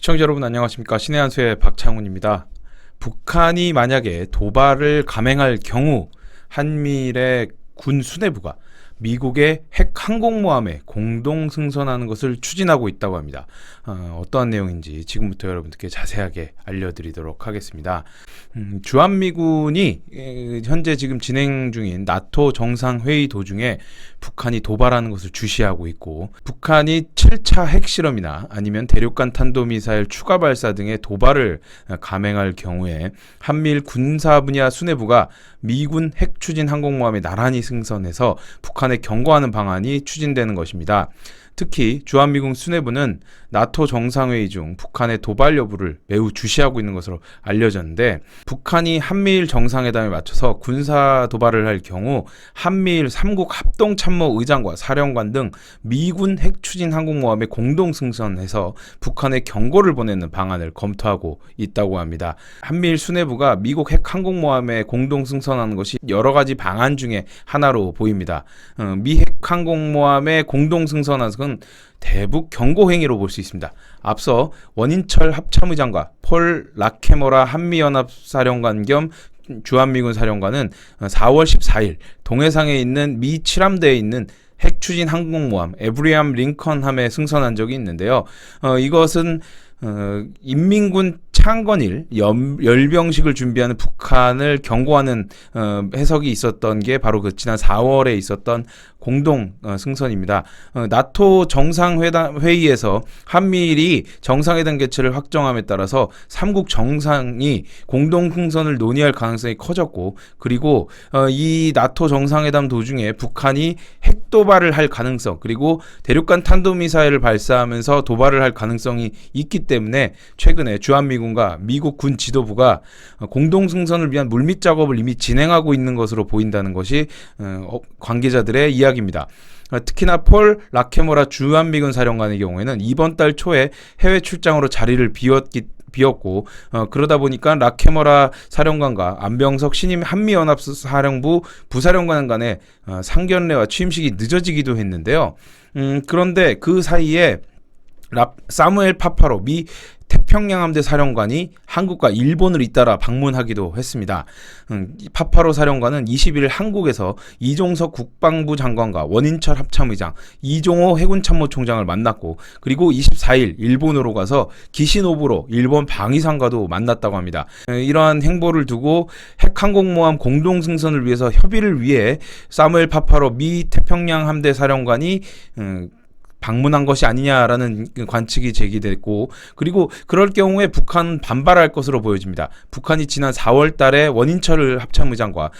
시청자 여러분 안녕하십니까. 신의 한수의 박창훈입니다. 북한이 만약에 도발을 감행할 경우 한미일의 군 수뇌부가 미국의 핵 항공모함에 공동 승선하는 것을 추진하고 있다고 합니다. 어떠한 내용인지 지금부터 여러분들께 자세하게 알려드리도록 하겠습니다. 주한미군이 현재 지금 진행 중인 나토 정상회의 도중에 북한이 도발하는 것을 주시하고 있고, 북한이 7차 핵실험이나 아니면 대륙간 탄도미사일 추가 발사 등의 도발을 감행할 경우에 한미일 군사 분야 수뇌부가 미군 핵 추진 항공모함에 나란히 승선해서 북한에 경고하는 방안이 추진되는 것입니다. 특히 주한미군 수뇌부는 나토 정상회의 중 북한의 도발 여부를 매우 주시하고 있는 것으로 알려졌는데, 북한이 한미일 정상회담에 맞춰서 군사 도발을 할 경우 한미일 3국 합동참모의장과 사령관 등 미군 핵 추진 항공모함에 공동 승선해서 북한에 경고를 보내는 방안을 검토하고 있다고 합니다. 한미일 수뇌부가 미국 핵 항공모함에 공동 승선하는 것이 여러 가지 방안 중에 하나로 보입니다. 미 핵 항공모함에 공동 승선하는 것은 대북 경고 행위로 볼 수 있습니다. 앞서 원인철 합참의장과 폴 라케모라 한미연합사령관 겸 주한미군 사령관은 4월 14일 동해상에 있는 미 7함대에 있는 핵 추진 항공모함 에브리함 링컨함에 승선한 적이 있는데요. 이것은 인민군 창건일 열병식을 준비하는 북한을 경고하는 해석이 있었던 게 바로 그 지난 4월에 있었던 공동 승선입니다. 나토 정상회담 회의에서 한미일이 정상회담 개최를 확정함에 따라서 3국 정상이 공동 승선을 논의할 가능성이 커졌고, 그리고 이 나토 정상회담 도중에 북한이 핵 도발을 할 가능성, 그리고 대륙간 탄도미사일을 발사하면서 도발을 할 가능성이 있기 때문에 최근에 주한미군과 미국 군 지도부가 공동 승선을 위한 물밑 작업을 이미 진행하고 있는 것으로 보인다는 것이 관계자들의 이야기입니다. 특히나 폴 라케모라 주한미군 사령관의 경우에는 이번 달 초에 해외 출장으로 자리를 비웠고, 그러다 보니까 라케모라 사령관과 안병석 신임 한미연합사령부 부사령관 간의 상견례와 취임식이 늦어지기도 했는데요. 그런데 그 사이에 사무엘 파파로 미 태평양 함대 사령관이 한국과 일본을 잇따라 방문하기도 했습니다. 파파로 사령관은 20일 한국에서 이종석 국방부 장관과 원인철 합참의장, 이종호 해군참모총장을 만났고, 그리고 24일 일본으로 가서 기시노부로 일본 방위상과도 만났다고 합니다. 이러한 행보를 두고 핵 항공모함 공동 승선을 위해서 협의를 위해 사무엘 파파로 미 태평양 함대 사령관이 방문한 것이 아니냐라는 관측이 제기됐고, 그리고 그럴 경우에 북한은 반발할 것으로 보여집니다. 북한이 지난 4월 달에 원인철 합참의장과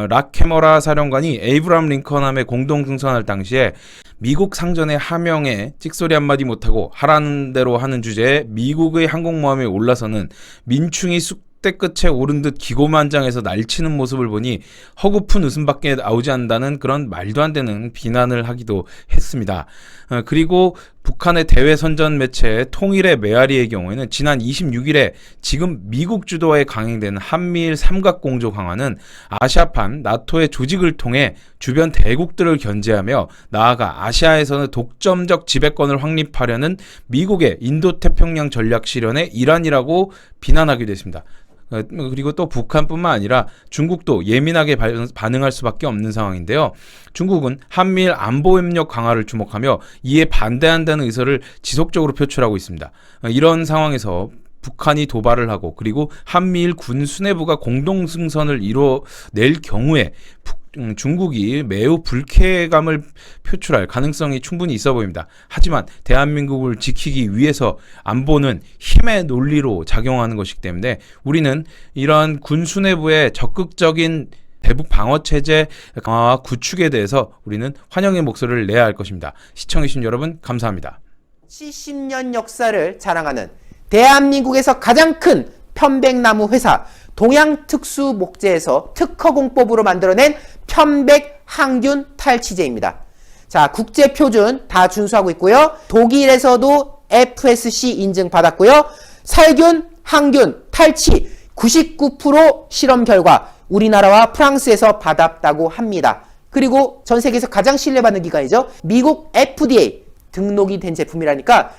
라케모라 사령관이 에이브람 링컨함에 공동 승선할 당시에 미국 상전의 하명에 찍소리 한마디 못하고 하라는 대로 하는 주제에 미국의 항공모함에 올라서는 민충이 쑥대 끝에 오른 듯 기고만장해서 날치는 모습을 보니 허구픈 웃음밖에 나오지 않는다는 그런 말도 안 되는 비난을 하기도 했습니다. 그리고 북한의 대외 선전 매체 통일의 메아리의 경우에는 지난 26일에 지금 미국 주도하에 강행되는 한미일 삼각공조 강화는 아시아판 나토의 조직을 통해 주변 대국들을 견제하며 나아가 아시아에서는 독점적 지배권을 확립하려는 미국의 인도태평양 전략 실현의 일환이라고 비난하기도 했습니다. 그리고 또 북한뿐만 아니라 중국도 예민하게 반응할 수밖에 없는 상황인데요. 중국은 한미일 안보협력 강화를 주목하며 이에 반대한다는 의사를 지속적으로 표출하고 있습니다. 이런 상황에서 북한이 도발을 하고, 그리고 한미일 군 수뇌부가 공동 승선을 이뤄낼 경우에 중국이 매우 불쾌감을 표출할 가능성이 충분히 있어 보입니다. 하지만 대한민국을 지키기 위해서 안보는 힘의 논리로 작용하는 것이기 때문에 우리는 이러한 군 수뇌부의 적극적인 대북 방어 체제 강화와 구축에 대해서 우리는 환영의 목소리를 내야 할 것입니다. 시청해주신 여러분 감사합니다. 70년 역사를 자랑하는 대한민국에서 가장 큰 편백나무 회사 동양특수목재에서 특허공법으로 만들어낸 편백 항균 탈취제입니다. 자, 국제표준 다 준수하고 있고요. 독일에서도 FSC 인증 받았고요. 살균, 항균, 탈취 99% 실험 결과 우리나라와 프랑스에서 받았다고 합니다. 그리고 전 세계에서 가장 신뢰받는 기관이죠. 미국 FDA 등록이 된 제품이라니까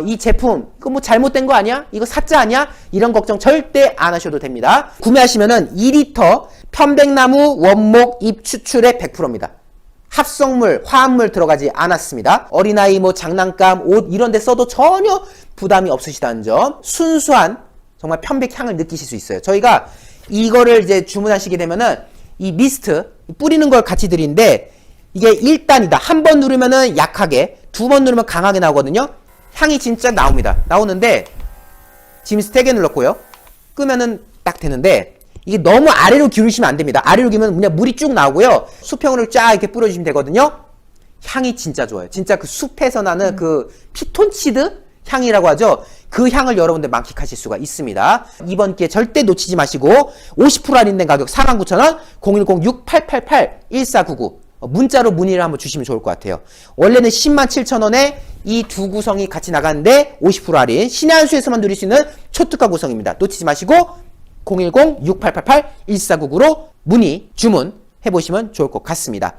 이 제품 이거 뭐 잘못된 거 아니야? 이거 사짜 아니야? 이런 걱정 절대 안 하셔도 됩니다. 구매하시면은 2리터 편백나무 원목 잎 추출의 100%입니다. 합성물, 화합물 들어가지 않았습니다. 어린아이 뭐 장난감, 옷 이런 데 써도 전혀 부담이 없으시다는 점. 순수한 정말 편백향을 느끼실 수 있어요. 저희가 이거를 이제 주문하시게 되면은 이 미스트 뿌리는 걸 같이 드리는데 이게 1단이다. 한 번 누르면은 약하게, 2번 누르면 강하게 나오거든요. 향이 진짜 나옵니다. 나오는데 지금 3개 눌렀고요. 끄면은 딱 되는데 이게 너무 아래로 기울이시면 안 됩니다. 아래로 기우면 그냥 물이 쭉 나오고요. 수평으로 쫙 이렇게 뿌려주시면 되거든요. 향이 진짜 좋아요. 진짜 그 숲에서 나는 그 피톤치드 향이라고 하죠. 그 향을 여러분들 만끽하실 수가 있습니다. 이번 기회 절대 놓치지 마시고 50% 할인된 가격 49,000원 010-6888-1499 문자로 문의를 한번 주시면 좋을 것 같아요. 원래는 107,000원에 이 두 구성이 같이 나가는데 50% 할인 신의 한 수에서만 누릴 수 있는 초특가 구성입니다. 놓치지 마시고 010-6888-1499로 문의, 주문 해보시면 좋을 것 같습니다.